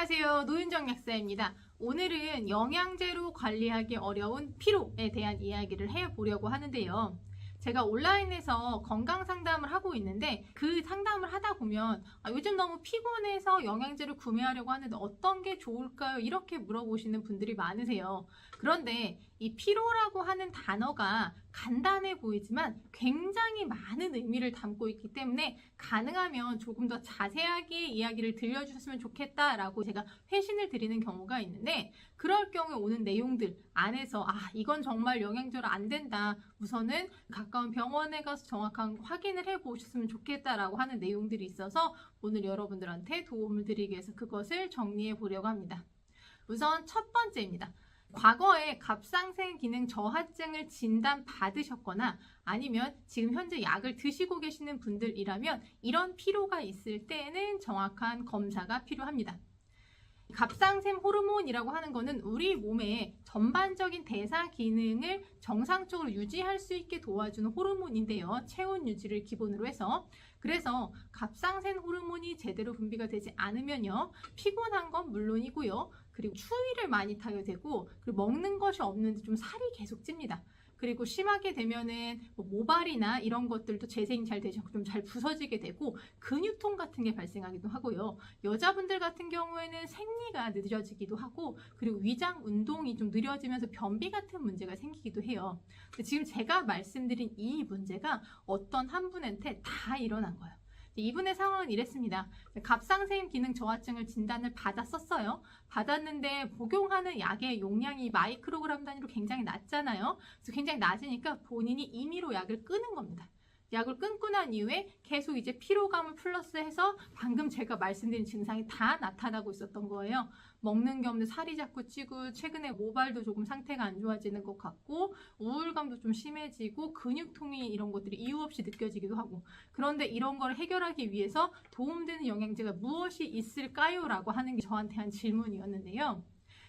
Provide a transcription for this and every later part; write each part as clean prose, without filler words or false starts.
안녕하세요. 노윤정 약사입니다. 오늘은 영양제로 관리하기 어려운 피로에 대한 이야기를 해보려고 하는데요. 제가 온라인에서 건강 상담을 하고 있는데 그 상담을 하다 보면 요즘 너무 피곤해서 영양제를 구매하려고 하는데 어떤 게 좋을까요? 이렇게 물어보시는 분들이 많으세요. 그런데 이 피로라고 하는 단어가 간단해 보이지만 굉장히 많은 의미를 담고 있기 때문에 가능하면 조금 더 자세하게 이야기를 들려주셨으면 좋겠다라고 제가 회신을 드리는 경우가 있는데, 그럴 경우에 오는 내용들 안에서 이건 정말 영양제로 안 된다, 우선은 가까운 병원에 가서 정확한 확인을 해 보셨으면 좋겠다라고 하는 내용들이 있어서 오늘 여러분들한테 도움을 드리기 위해서 그것을 정리해 보려고 합니다. 우선 첫 번째입니다. 과거에 갑상생 기능 저하증을 진단받으셨거나 아니면 지금 현재 약을 드시고 계시는 분들이라면 이런 피로가 있을 때는 정확한 검사가 필요합니다. 갑상샘 호르몬이라고 하는 거는 우리 몸의 전반적인 대사 기능을 정상적으로 유지할 수 있게 도와주는 호르몬인데요. 체온 유지를 기본으로 해서. 그래서 갑상샘 호르몬이 제대로 분비가 되지 않으면요, 피곤한 건 물론이고요, 그리고 추위를 많이 타게 되고, 그리고 먹는 것이 없는데 좀 살이 계속 찝니다. 그리고 심하게 되면은 모발이나 이런 것들도 재생이 잘 되지 않고 좀 잘 부서지게 되고 근육통 같은 게 발생하기도 하고요. 여자분들 같은 경우에는 생리가 늦어지기도 하고, 그리고 위장 운동이 좀 느려지면서 변비 같은 문제가 생기기도 해요. 근데 지금 제가 말씀드린 이 문제가 어떤 한 분한테 다 일어난 거예요. 이분의 상황은 이랬습니다. 갑상샘 기능 저하증을 진단을 받았었어요. 받았는데 복용하는 약의 용량이 마이크로그램 단위로 굉장히 낮잖아요. 그래서 굉장히 낮으니까 본인이 임의로 약을 끊은 겁니다. 약을 끊고 난 이후에 계속 이제 피로감을 플러스해서 방금 제가 말씀드린 증상이 다 나타나고 있었던 거예요. 먹는 게 없는데 살이 자꾸 찌고, 최근에 모발도 조금 상태가 안 좋아지는 것 같고, 우울감도 좀 심해지고, 근육통이 이런 것들이 이유 없이 느껴지기도 하고. 그런데 이런 걸 해결하기 위해서 도움되는 영양제가 무엇이 있을까요? 라고 하는 게 저한테 한 질문이었는데요.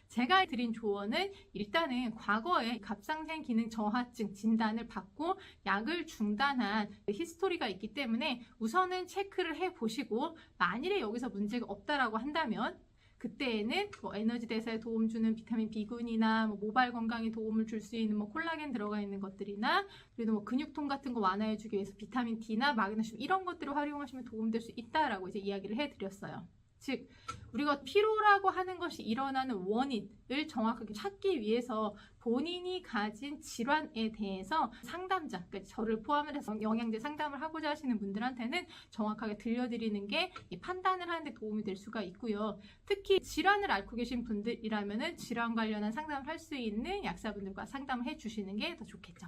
제가 드린 조언은 일단은 과거에 갑상샘 기능 저하증 진단을 받고 약을 중단한 히스토리가 있기 때문에 우선은 체크를 해보시고, 만일에 여기서 문제가 없다라고 한다면 그때에는 에너지 대사에 도움 주는 비타민 B군이나 모발 건강에 도움을 줄 수 있는 콜라겐 들어가 있는 것들이나, 그리고 근육통 같은 거 완화해주기 위해서 비타민 D나 마그네슘 이런 것들을 활용하시면 도움될 수 있다라고 이제 이야기를 해드렸어요. 즉, 우리가 피로라고 하는 것이 일어나는 원인을 정확하게 찾기 위해서 본인이 가진 질환에 대해서 상담자, 그러니까 저를 포함해서 영양제 상담을 하고자 하시는 분들한테는 정확하게 들려드리는 게 이 판단을 하는 데 도움이 될 수가 있고요. 특히 질환을 앓고 계신 분들이라면 질환 관련한 상담을 할 수 있는 약사분들과 상담을 해주시는 게 더 좋겠죠.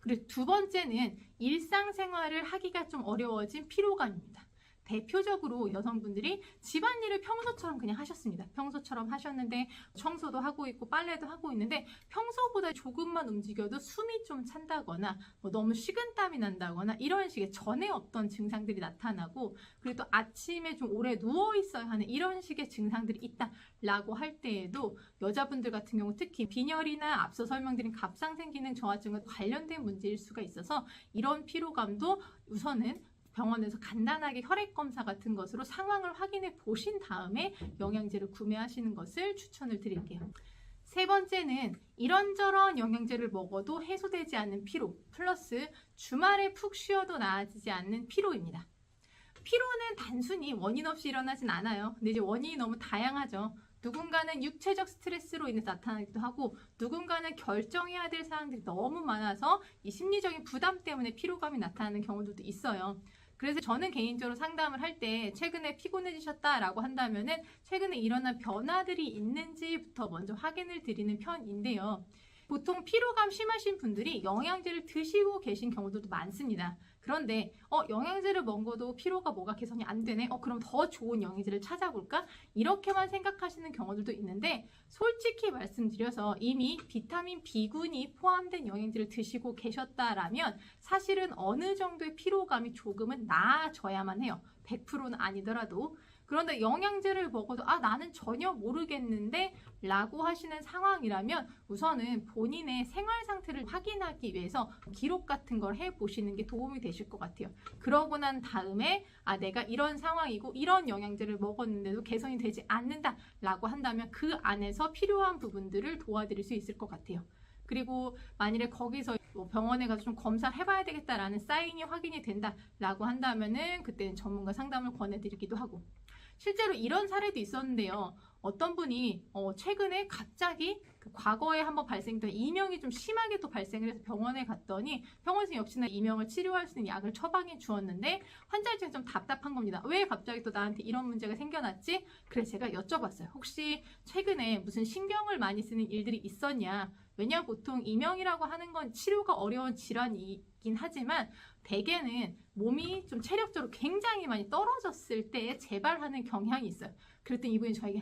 그리고 두 번째는 일상생활을 하기가 좀 어려워진 피로감입니다. 대표적으로 여성분들이 집안일을 평소처럼 그냥 하셨습니다. 평소처럼 하셨는데 청소도 하고 있고 빨래도 하고 있는데 평소보다 조금만 움직여도 숨이 좀 찬다거나 너무 식은땀이 난다거나 이런 식의 전에 없던 증상들이 나타나고, 그리고 또 아침에 좀 오래 누워 있어야 하는 이런 식의 증상들이 있다라고 할 때에도 여자분들 같은 경우 특히 빈혈이나 앞서 설명드린 갑상샘 기능 저하증과 관련된 문제일 수가 있어서 이런 피로감도 우선은 병원에서 간단하게 혈액 검사 같은 것으로 상황을 확인해 보신 다음에 영양제를 구매하시는 것을 추천을 드릴게요. 세 번째는 이런저런 영양제를 먹어도 해소되지 않는 피로 플러스 주말에 푹 쉬어도 나아지지 않는 피로입니다. 피로는 단순히 원인 없이 일어나진 않아요. 근데 이제 원인이 너무 다양하죠. 누군가는 육체적 스트레스로 인해서 나타나기도 하고, 누군가는 결정해야 될 사항들이 너무 많아서 이 심리적인 부담 때문에 피로감이 나타나는 경우들도 있어요. 그래서 저는 개인적으로 상담을 할 때 최근에 피곤해지셨다라고 한다면은 최근에 일어난 변화들이 있는지부터 먼저 확인을 드리는 편인데요. 보통 피로감 심하신 분들이 영양제를 드시고 계신 경우들도 많습니다. 그런데 영양제를 먹어도 피로가 뭐가 개선이 안 되네? 그럼 더 좋은 영양제를 찾아볼까? 이렇게만 생각하시는 경우들도 있는데, 솔직히 말씀드려서 이미 비타민 B군이 포함된 영양제를 드시고 계셨다라면 사실은 어느 정도의 피로감이 조금은 나아져야만 해요. 100%는 아니더라도. 그런데 영양제를 먹어도 나는 전혀 모르겠는데 라고 하시는 상황이라면 우선은 본인의 생활 상태를 확인하기 위해서 기록 같은 걸 해보시는 게 도움이 되실 것 같아요. 그러고 난 다음에 내가 이런 상황이고 이런 영양제를 먹었는데도 개선이 되지 않는다 라고 한다면 그 안에서 필요한 부분들을 도와드릴 수 있을 것 같아요. 그리고 만일에 거기서 병원에 가서 좀 검사를 해봐야 되겠다라는 사인이 확인이 된다라고 한다면은 그때는 전문가 상담을 권해드리기도 하고, 실제로 이런 사례도 있었는데요. 어떤 분이 최근에 갑자기 과거에 한번 발생된 이명이 좀 심하게 또 발생을 해서 병원에 갔더니 병원에서 역시나 이명을 치료할 수 있는 약을 처방해 주었는데 환자 입장에서 좀 답답한 겁니다. 왜 갑자기 또 나한테 이런 문제가 생겨났지? 그래서 제가 여쭤봤어요. 혹시 최근에 무슨 신경을 많이 쓰는 일들이 있었냐? 왜냐 보통 이명이라고 하는 건 치료가 어려운 질환이긴 하지만 대개는 몸이 좀 체력적으로 굉장히 많이 떨어졌을 때 재발하는 경향이 있어요. 그랬더니 이분이 저에게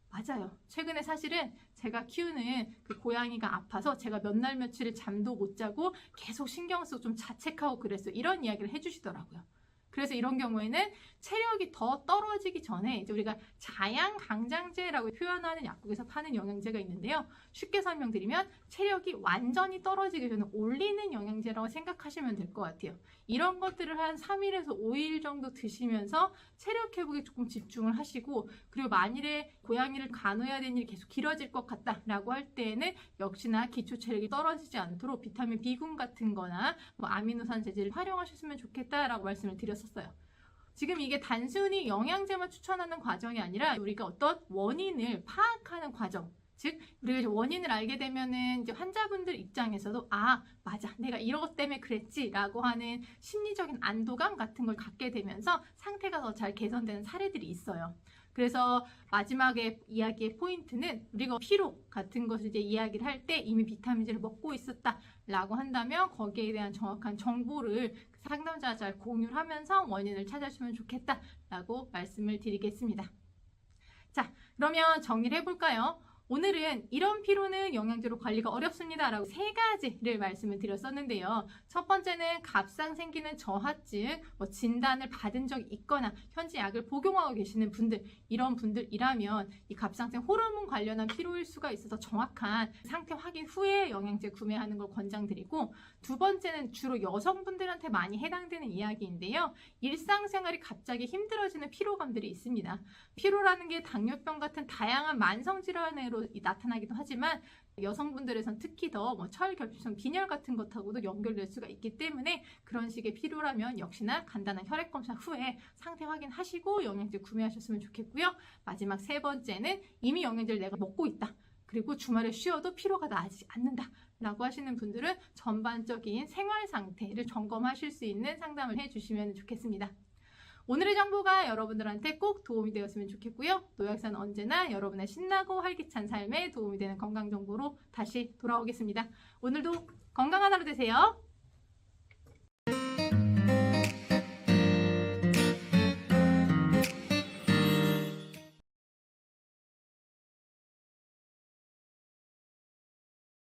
맞아요. 최근에 사실은 제가 키우는 그 고양이가 아파서 제가 몇 날 며칠을 잠도 못 자고 계속 신경 쓰고 좀 자책하고 그랬어요. 이런 이야기를 해주시더라고요. 그래서 이런 경우에는 체력이 더 떨어지기 전에 이제 우리가 자양강장제라고 표현하는 약국에서 파는 영양제가 있는데요. 쉽게 설명드리면 체력이 완전히 떨어지기 전에 올리는 영양제라고 생각하시면 될 것 같아요. 이런 것들을 한 3일에서 5일 정도 드시면서 체력 회복에 조금 집중을 하시고, 그리고 만일에 고양이를 간호해야 되는 일이 계속 길어질 것 같다라고 할 때에는 역시나 기초 체력이 떨어지지 않도록 비타민 B군 같은 거나 아미노산 제제를 활용하셨으면 좋겠다라고 말씀을 드렸었어요. 지금 이게 단순히 영양제만 추천하는 과정이 아니라 우리가 어떤 원인을 파악하는 과정, 즉 우리가 원인을 알게 되면은 이제 환자분들 입장에서도 맞아, 내가 이것 때문에 그랬지라고 하는 심리적인 안도감 같은 걸 갖게 되면서 상태가 더 잘 개선되는 사례들이 있어요. 그래서 마지막에 이야기의 포인트는 우리가 피로 같은 것을 이제 이야기를 할 때 이미 비타민제를 먹고 있었다라고 한다면 거기에 대한 정확한 정보를 상담자와 잘 공유를 하면서 원인을 찾아주면 좋겠다라고 말씀을 드리겠습니다. 자, 그러면 정리를 해볼까요? 오늘은 이런 피로는 영양제로 관리가 어렵습니다 라고 3가지를 말씀을 드렸었는데요. 첫 번째는 갑상 생기는 저하증, 진단을 받은 적이 있거나 현재 약을 복용하고 계시는 분들, 이런 분들이라면 이 갑상생 호르몬 관련한 피로일 수가 있어서 정확한 상태 확인 후에 영양제 구매하는 걸 권장드리고, 두 번째는 주로 여성분들한테 많이 해당되는 이야기인데요. 일상생활이 갑자기 힘들어지는 피로감들이 있습니다. 피로라는 게 당뇨병 같은 다양한 만성질환으로 나타나기도 하지만 여성분들에선 특히 더 철결핍성 빈혈 같은 것하고도 연결될 수가 있기 때문에 그런 식의 피로라면 역시나 간단한 혈액 검사 후에 상태 확인하시고 영양제 구매하셨으면 좋겠고요. 마지막 3번째는 이미 영양제를 내가 먹고 있다, 그리고 주말에 쉬어도 피로가 나아지지 않는다 라고 하시는 분들은 전반적인 생활 상태를 점검하실 수 있는 상담을 해주시면 좋겠습니다. 오늘의 정보가 여러분들한테 꼭 도움이 되었으면 좋겠고요. 노약사는 언제나 여러분의 신나고 활기찬 삶에 도움이 되는 건강 정보로 다시 돌아오겠습니다. 오늘도 건강한 하루 되세요.